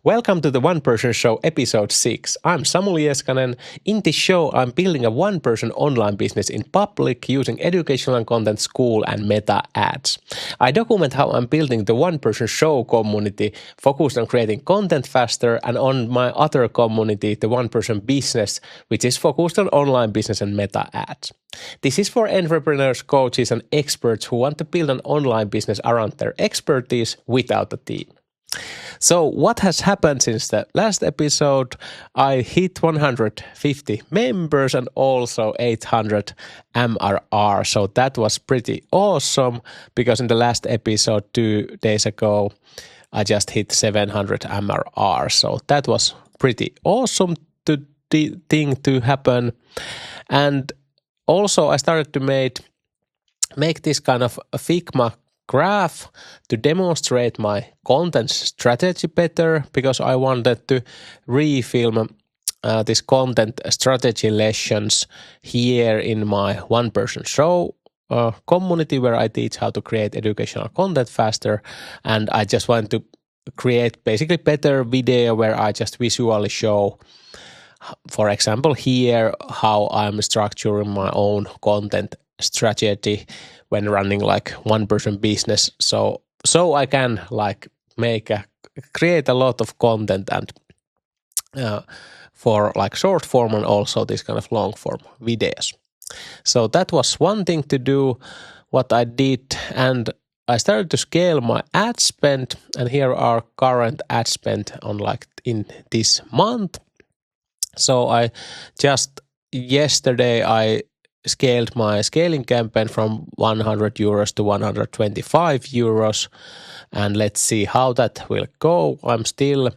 Welcome to the One Person Show episode 6. I'm Samuli Eskanen. In this show, I'm building a one-person online business in public using educational content, Skool, and Meta ads. I document how I'm building the One Person Show community focused on creating content faster, and on my other community, the One Person Business, which is focused on online business and Meta ads. This is for entrepreneurs, coaches, and experts who want to build an online business around their expertise without a team. So what has happened since the last episode? I hit 150 members and also 800 MRR. So that was pretty awesome because in the last episode 2 days ago, I just hit 700 MRR. So that was pretty awesome thing to happen. And also I started to make this kind of a Figma graph to demonstrate my content strategy better because I wanted to refilm this content strategy lessons here in my One Person Show community where I teach how to create educational content faster, and I just want to create basically better video where I just visually show, for example, here how I'm structuring my own content strategy when running like one person business, so I can like create a lot of content and for like short form and also this kind of long form videos. So that was one thing to do what I did, and I started to scale my ad spend, and here are current ad spend on like in this month. So I just yesterday I scaled my scaling campaign from 100 euros to 125 euros, and let's see how that will go. I'm still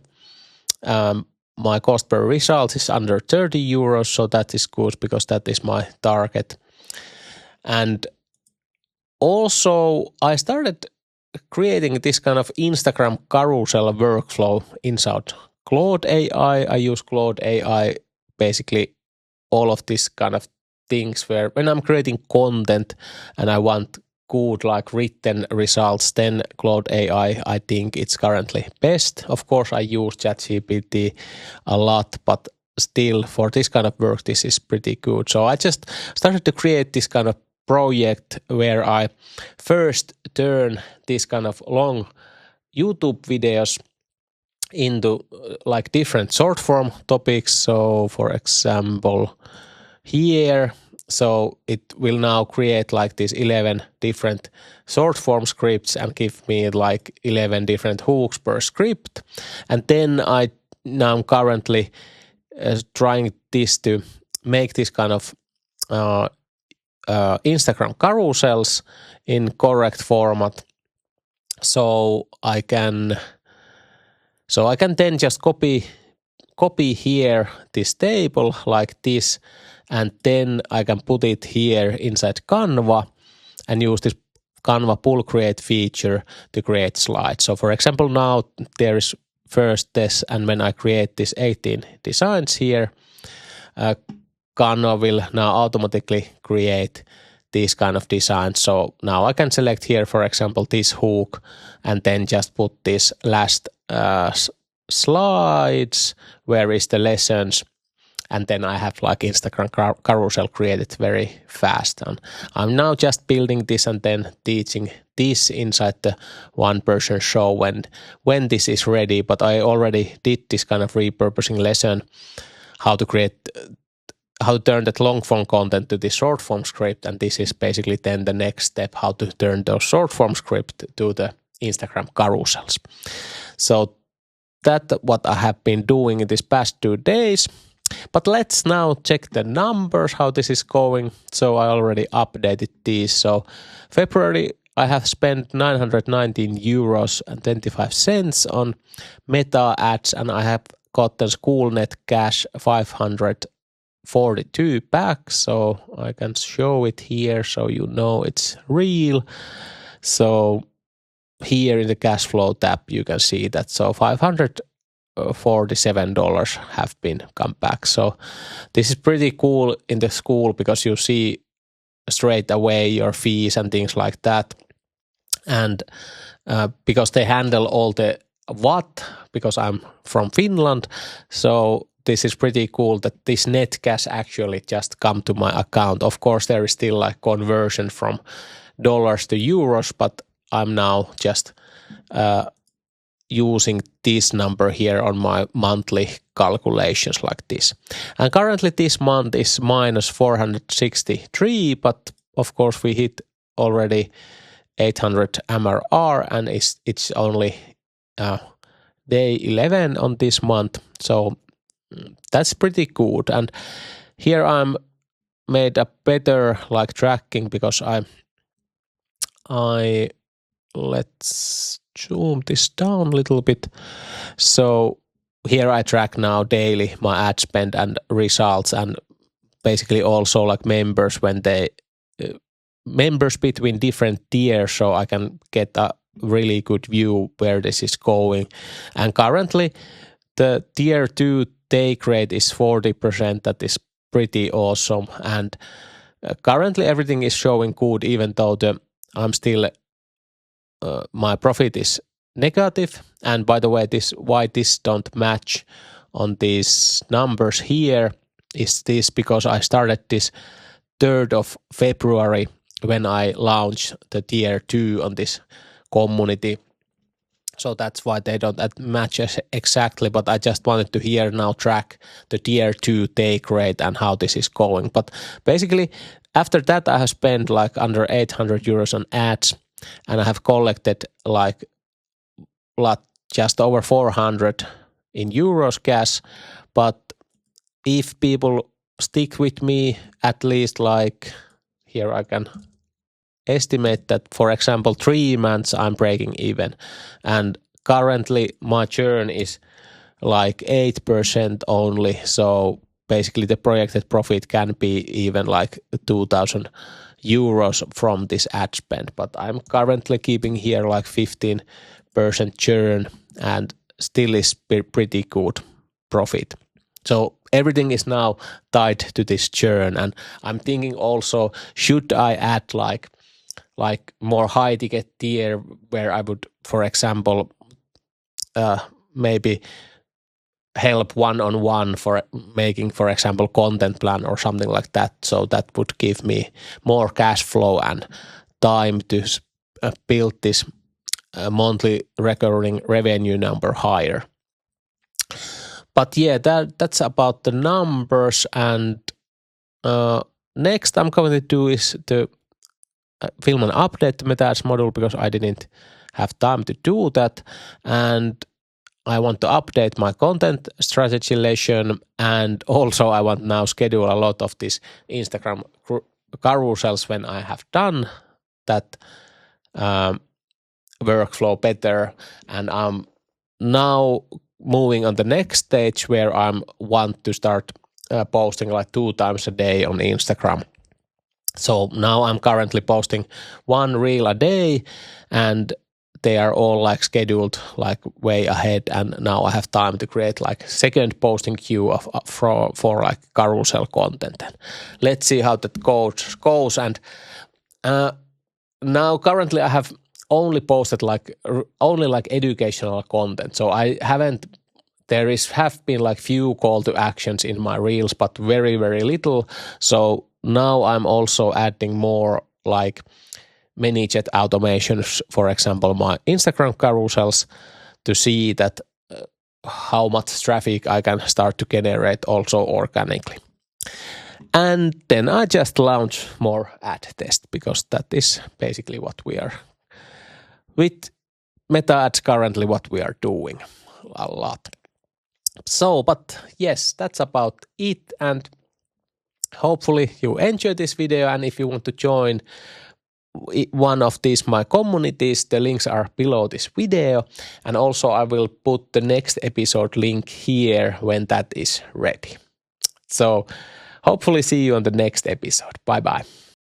my cost per result is under 30 euros, so that is good because that is my target. And also I started creating this kind of Instagram carousel workflow inside Claude AI. I use Claude AI basically all of this kind of things where when I'm creating content and I want good like written results, then Claude AI, I think it's currently best. Of course, I use ChatGPT a lot, but still for this kind of work, this is pretty good. So I just started to create this kind of project where I first turn this kind of long YouTube videos into like different short form topics. So for example, here, so it will now create like these 11 different short form scripts and give me like 11 different hooks per script. And then I now currently trying this to make this kind of Instagram carousels in correct format. So I can then just copy here this table like this, and then I can put it here inside Canva and use this Canva pull create feature to create slides. So for example, now there is first this, and when I create this 18 designs here, Canva will now automatically create these kind of designs. So now I can select here, for example, this hook, and then just put this last slides, where is the lessons, and then I have like Instagram carousel created very fast. And I'm now just building this and then teaching this inside the One Person Show when this is ready. But I already did this kind of repurposing lesson, how to turn that long form content to this short form script, and this is basically then the next step, how to turn those short form script to the Instagram carousels. So that's what I have been doing in these past 2 days. But let's now check the numbers, how this is going. So I already updated these. So February I have spent 919 euros and 25 cents on Meta ads, and I have gotten Skool net cash 542 back. So I can show it here so you know it's real. So here in the cash flow tab you can see that, so $547 have been come back. So this is pretty cool in the Skool because you see straight away your fees and things like that, and because they handle all the what, because I'm from Finland. So this is pretty cool that this net cash actually just come to my account. Of course, there is still like conversion from dollars to euros, but I'm now just using this number here on my monthly calculations like this. And currently this month is minus 463, but of course we hit already 800 MRR and it's only day 11 on this month. So that's pretty good. And here I'm made a better like tracking because I let's zoom this down a little bit. So here I track now daily my ad spend and results, and basically also like members when they members between different tiers, so I can get a really good view where this is going. And currently the tier 2 take rate is 40%. That is pretty awesome. And currently everything is showing good, even though I'm still my profit is negative. And by the way, why this don't match on these numbers here is this because I started this 3rd of February when I launched the tier 2 on this community. So that's why they don't match exactly, but I just wanted to here now track the tier 2 take rate and how this is going. But basically after that I have spent like under 800 euros on ads, and I have collected like just over 400 in euros cash. But if people stick with me at least like here I can estimate that, for example, 3 months I'm breaking even, and currently my churn is like 8% only. So basically the projected profit can be even like 2,000 euros from this ad spend, but I'm currently keeping here like 15% churn and still is pretty good profit. So everything is now tied to this churn, and I'm thinking also, should I add like more high ticket tier where I would, for example, maybe help one-on-one for making, for example, content plan or something like that. So that would give me more cash flow and time to build this monthly recurring revenue number higher. But yeah, that's about the numbers. And next I'm going to do is to film and update the meta ads module because I didn't have time to do that. And I want to update my content strategy lesson, and also I want now schedule a lot of these Instagram carousels when I have done that workflow better. And I'm now moving on the next stage where I want to start posting like 2 times a day on Instagram. So now I'm currently posting 1 reel a day, and they are all like scheduled like way ahead, and now I have time to create like second posting queue for like carousel content. And let's see how that goes. And now currently I have only posted only educational content. So I haven't. Have been like few call to actions in my reels, but very, very little. So now I'm also adding more like ManyChat automations, for example, my Instagram carousels, to see that how much traffic I can start to generate also organically. And then I just launch more ad test, because that is basically what we are with meta ads currently, what we are doing a lot. So, but yes, that's about it, and hopefully you enjoyed this video. And if you want to join one of these my communities, the links are below this video, and also I will put the next episode link here when that is ready. So hopefully see you on the next episode. Bye bye.